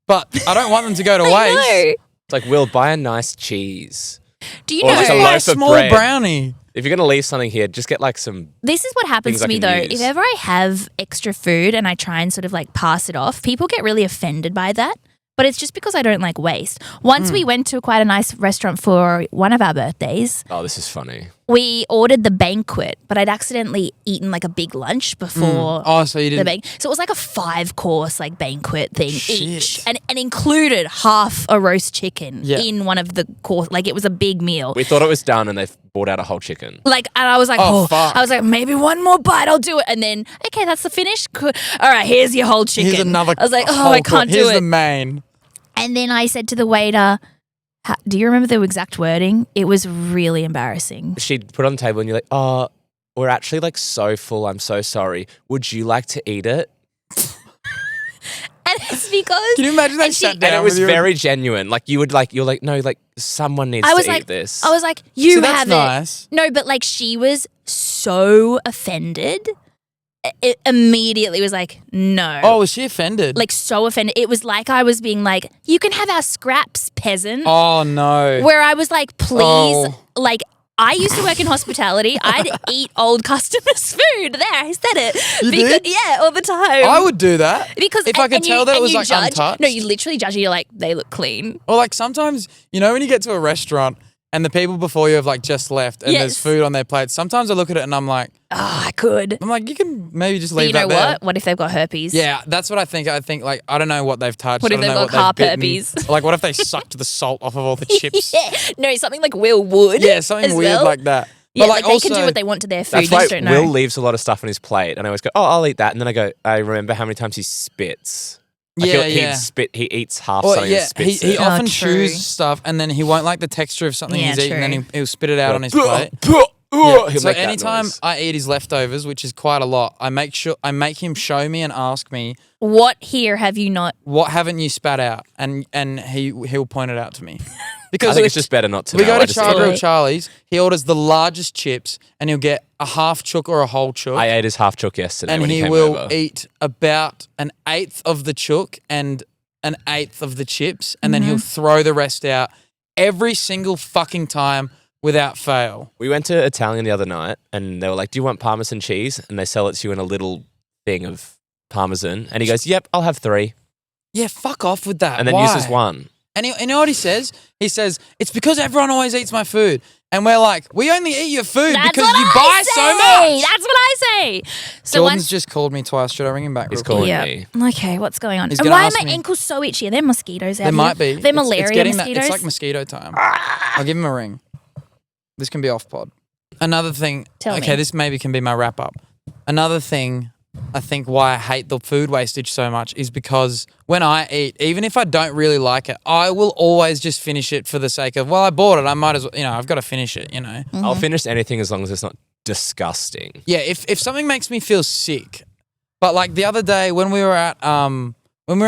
But I don't want them to go to I waste. know. It's like, Will, buy a nice cheese. Do you Or know? just a Buy a loaf of small bread. brownie. If you're going to leave something here, just get like some... This is what happens Things to I me can though. use. If ever I have extra food and I try and sort of like pass it off, people get really offended by that. But it's just because I don't like waste. Once we went to quite a nice restaurant for one of our birthdays. Oh, this is funny. We ordered the banquet, but I'd accidentally eaten like a big lunch before Oh, so you the didn't. banquet. So it was like a 5-course like banquet thing Shit. each, and included half a roast chicken Yeah. in one of the course. Like it was a big meal. We thought it was done and they've bought out a whole chicken. Like, and I was like, Oh, oh, fuck. I was like, maybe one more bite, I'll do it. And then, okay, that's the finish. All right, here's your whole chicken. Here's another. I was like, oh, whole I can't Here's do the it. main. And then I said to the waiter, do you remember the exact wording? It was really embarrassing. She'd put it on the table and you're like, oh, we're actually like so full. I'm so sorry. Would you like to eat it? And it's because Can you imagine they and she- sat down? And it was with you very genuine. Like you're like, no, like someone needs I was to like, eat this. I was like, you So that's have nice. it. No, but like she was so offended. It immediately was like, no. Oh, was she offended? Like so offended. It was like I was being like, you can have our scraps, peasant. Oh no. Where I was like, please, Oh. like, I used to work in hospitality. I'd eat old customers' food. There, I said it. You did? Yeah, all the time. I would do that because if I could tell that it was you like judge, untouched. No, you literally judge. You're like, they look clean. Or like sometimes, you know, when you get to a restaurant and the people before you have like just left and there's Yes. food on their plates, sometimes I look at it and I'm like, Oh, I could. you can maybe just But leave you know that there. what? What if they've got herpes? Yeah, that's what I think. I think like I don't know what they've touched. What I if don't they've know got what carp bitten. herpes? Like what if they sucked the salt off of all the chips? Yeah. No, something like Will would. Yeah, something as weird well. like that. Yeah, But like, like they can do also- what they want to their food. That's You why just don't know. Will leaves a lot of stuff on his plate, and I always go, "Oh, I'll eat that," and then I remember how many times he spits. Like Yeah, he'll yeah. spit. He eats half Or, something yeah, and spits he it. often true. chews stuff and then he won't like the texture of something Yeah, he's eating, and then true. he'll spit it out on his plate. He'll So make that anytime noise. I eat his leftovers, which is quite a lot, I make him show me and ask me, What here have you not? what haven't you spat out? And he'll point it out to me. I Because think it's just better not to. we know. go I to just eat Chargrilled it. Charlie's, he orders the largest chips and he'll get a half chook or a whole chook. I ate his half chook yesterday and when he he came will over. eat about an eighth of the chook and an eighth of the chips, and then he'll throw the rest out every single fucking time without fail. We went to Italian the other night, and they were like, "Do you want Parmesan cheese?" And they sell it to you in a little thing of Parmesan, and he goes, "Yep, I'll have 3," Yeah, fuck off with that. and then Why? uses 1. And you know what he says? He says, it's because everyone always eats my food. And we're like, we only eat your food That's because what you I buy say. so much. That's what I say. So Jordan's once. just called me twice. Should I ring him back? He's real quick? calling Yeah. me. Okay, what's going on? He's And gonna why are ask my me- ankles so itchy? Are there mosquitoes out There here? might be. They're It's malaria getting mosquitoes. It's like mosquito time. I'll give him a ring. This can be off pod. Another thing. Tell okay, me. this maybe can be my wrap up. another thing, I think why I hate the food wastage so much is because when I eat, even if I don't really like it, I will always just finish it for the sake of, well, I bought it, I might as well, I've got to finish it, I'll finish anything as long as it's not disgusting. Yeah, if something makes me feel sick, but like the other day when we were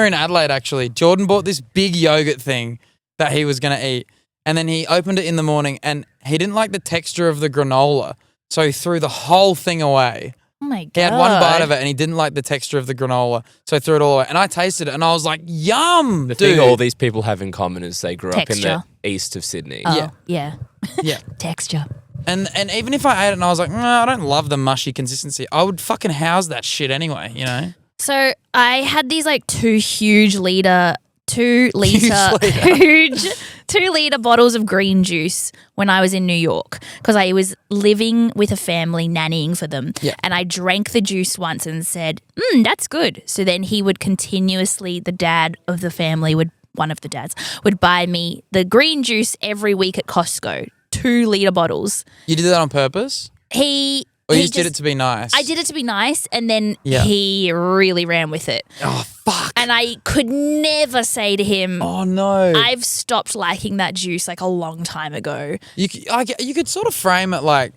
in Adelaide, actually, Jordan bought this big yogurt thing that he was going to eat, and then he opened it in the morning and he didn't like the texture of the granola, so he threw the whole thing away. Oh my God. He had one bite of it and he didn't like the texture of the granola, so he threw it all away. And I tasted it and I was like, yum, The dude. thing all these people have in common is they grew up in Texture. the east of Sydney. Oh, yeah. Yeah. Texture. And even if I ate it and I was like, I don't love the mushy consistency, I would fucking house that shit anyway, So I had these like 2 liter bottles of green juice when I was in New York because I was living with a family nannying for them. Yeah. And I drank the juice once and said, that's good. So then he would continuously, the dad of the family one of the dads would buy me the green juice every week at Costco, 2 liter bottles. You did that on purpose? Or you just did it to be nice? I did it to be nice, and then Yeah. he really ran with it. Oh, fuck. And I could never say to him, Oh, no. I've stopped liking that juice like a long time ago. You could sort of frame it like,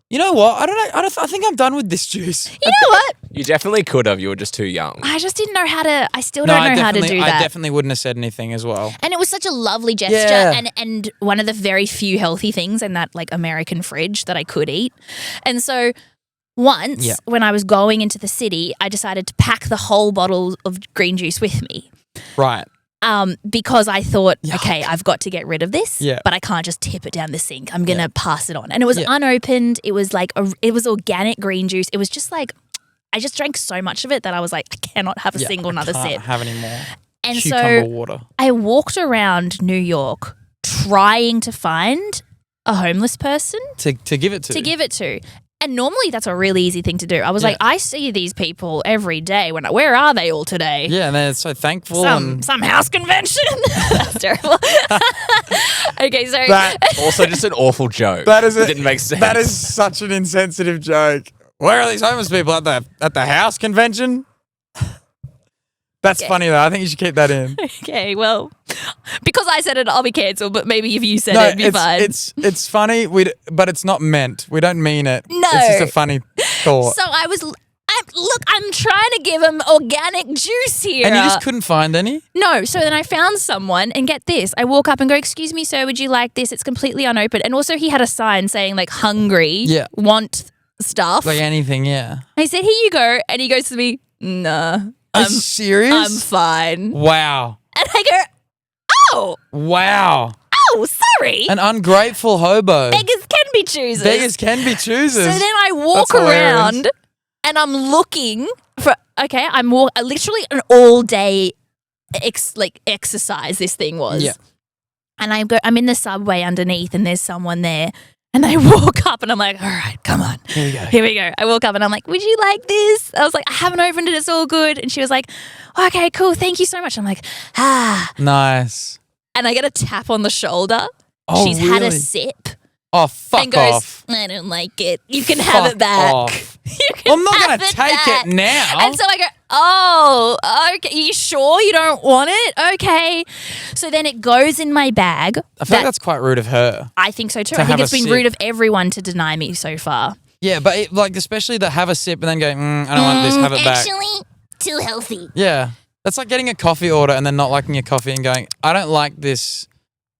you know what? I don't know. I think I'm done with this juice. You know what? You definitely could have. You were just too young. I just didn't know how to, I still don't know how to do that. I definitely wouldn't have said anything as well. And it was such a lovely gesture, Yeah. and one of the very few healthy things in that like American fridge that I could eat. And so once when I was going into the city, I decided to pack the whole bottle of green juice with me. Right. Because I thought, okay, I've got to get rid of this, Yeah. but I can't just tip it down the sink. I'm going to pass it on. And it was unopened. It was like, it was organic green juice. It was just like, I just drank so much of it that I was like, I cannot have a single another I sip. can't have any more. And Cucumber so water. I walked around New York trying to find a homeless person To give it to. to give it to. And normally that's a really easy thing to do. I was like, I see these people every day. Where are they all today? Yeah, and they're so thankful. Some house convention. That's terrible. Okay, so Also, just an awful joke. It didn't make sense. That is such an insensitive joke. Where are these homeless people at the house convention? That's funny though. I think you should keep that in. okay, well, because I said it, I'll be cancelled. But maybe if you said it, it'd be fine. It's funny, but it's not meant. We don't mean it. No. It's just a funny thought. So I'm trying to give him organic juice here. And you just couldn't find any? No. So then I found someone, and get this. I walk up and go, excuse me, sir, would you like this? It's completely unopened. And also he had a sign saying like hungry, want stuff. Like anything, yeah. I said, here you go. And he goes to me, nah. Are you serious? I'm fine. Wow. And I go, oh. Wow. Oh, sorry. An ungrateful hobo. Beggars can be choosers. Beggars can be choosers. So then I walk around and I'm looking for, I'm literally an all day exercise this thing was. Yeah. And I'm in the subway underneath and there's someone there. And I walk up and I'm like, all right, come on. Here we go. I walk up and I'm like, would you like this? I was like, I haven't opened it. It's all good. And she was like, okay, cool. Thank you so much. I'm like, Nice. And I get a tap on the shoulder. Oh, She's had a sip. Oh, fuck and goes, off. I don't like it. You can have it back. Off. You can I'm not have going to take back. it now. And so I go, oh, okay. Are you sure you don't want it? Okay. So then it goes in my bag. I feel like that's quite rude of her. I think so too. To I think have it's a been sip. rude of everyone to deny me so far. Yeah, but especially the have a sip and then go, I don't want this, have it back. Actually, too healthy. Yeah. That's like getting a coffee order and then not liking your coffee and going, I don't like this.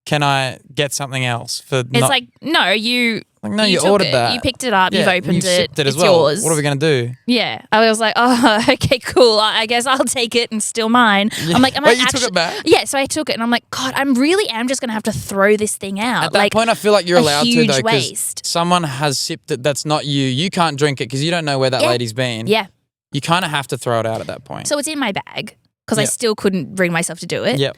Can I get something else? It's like, no, you you took ordered it. that. You picked it up. Yeah, You've opened you've sipped it as it's well. yours. What are we going to do? Yeah. I was like, oh, okay, cool. I guess I'll take it and steal mine. Yeah. I'm like, Wait, you took it back? Yeah, so I took it and I'm like, God, I really am just going to have to throw this thing out. At that point, I feel like you're a allowed to huge though, because waste. someone has sipped it that's not you. You can't drink it because you don't know where that lady's been. Yeah. You kind of have to throw it out at that point. So it's in my bag because I Yep. still couldn't bring myself to do it. Yep.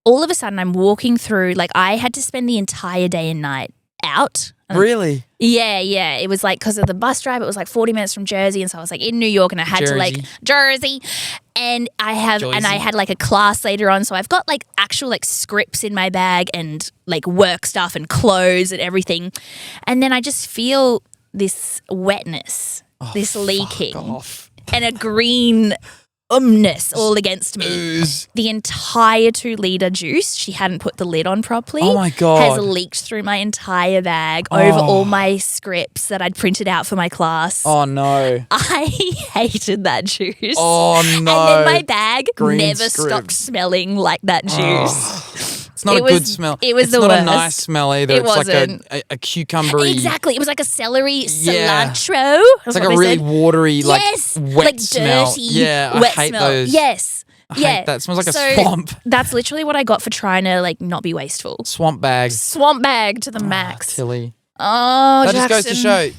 All of a sudden, I'm walking through, I had to spend the entire day and night out. Really? Yeah. It was because of the bus drive, it was 40 minutes from Jersey. And so I was in New York and I had to Jersey. And I had a class later on. So I've got actual scripts in my bag and work stuff and clothes and everything. And then I just feel this wetness this leaking, Fuck off. and a green umness all against me. Ooze. The entire 2-liter juice, she hadn't put the lid on properly. Oh my God. Has leaked through my entire bag over all my scripts that I'd printed out for my class. Oh no. I hated that juice. Oh no. And then my bag Green never script. stopped smelling like that juice. It's not It a was- good smell. it was it's the not worst. a nice smell either. It It's wasn't. like a cucumbery. Exactly. It was like a celery Yeah. cilantro. It's like a really watery, like yes, wet like smell. dirty, Yeah, I wet hate smell. those. Yes. I yeah. hate that. It smells like So a swamp. That's literally what I got for trying to like not be wasteful. Swamp bag. Swamp bag to the max. Tilly. Oh, That Jackson. just goes to show,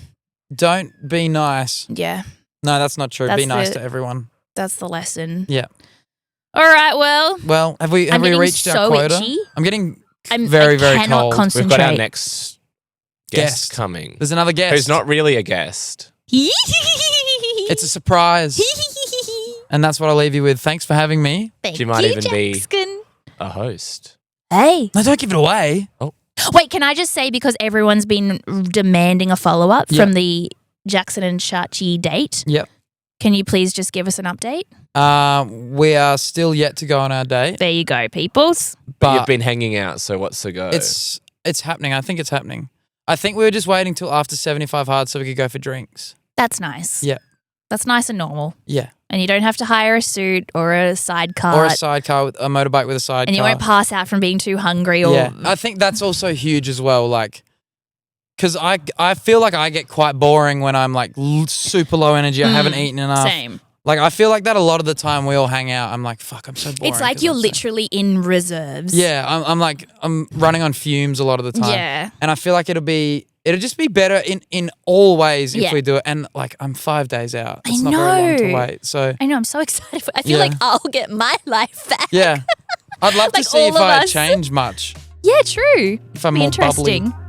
don't be nice. Yeah, No, that's not true. That's Be nice the- to everyone. that's the lesson. Yeah. All right, well, Well, have we getting reached our so quota? itchy. I'm getting I very cannot cold. concentrate. We've got our next guest Guest. coming. There's another guest. Who's not really a guest. It's a surprise. And that's what I'll leave you with. Thanks for having me. Thank She might you, even be- Jackson. A host. Hey. No, don't give it away. Wait, can I just say, because everyone's been demanding a follow-up Yeah. from the Jackson and Shachi date, Yep. can you please just give us an update? We are still yet to go on our date, There you go, peoples. But you've but been hanging out, so what's the go? it's happening. I think it's happening. I think we were just waiting till after 75 hard so we could go for drinks. That's nice. Yeah. That's nice and normal. Yeah. And you don't have to hire a suit or a sidecar. Or a sidecar, with a motorbike with a sidecar. and you won't pass out from being too hungry or Yeah, I think that's also huge as well. Like, because I feel like I get quite boring when I'm like super low energy. I haven't eaten enough. same. Like, I feel like that a lot of the time we all hang out. I'm like, fuck, I'm so boring. It's like 'cause you're I'm so- literally in reserves. Yeah, I'm running on fumes a lot of the time. Yeah. And I feel like it'll just be better in all ways if Yeah. we do it. And like, I'm 5 days out. I It's not very long to know. wait. So I know, I'm so excited. I feel Yeah. like I'll get my life back. yeah, I'd love Like to see all if of I us. change much. Yeah, true. If I'm Be more interesting. bubbly.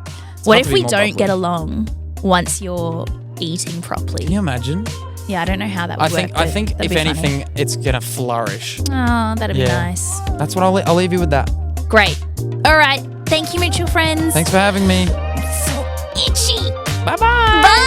What hard if to be we more don't bubbly. get along once you're eating properly? Can you imagine? Yeah, I don't know how that would I think work. I but think that'd if be funny. anything, it's gonna flourish. Oh, that'd be Yeah. nice. That's what I'll leave you with that. Great. All right. Thank you, mutual friends. Thanks for having me. So itchy. Bye bye. Bye.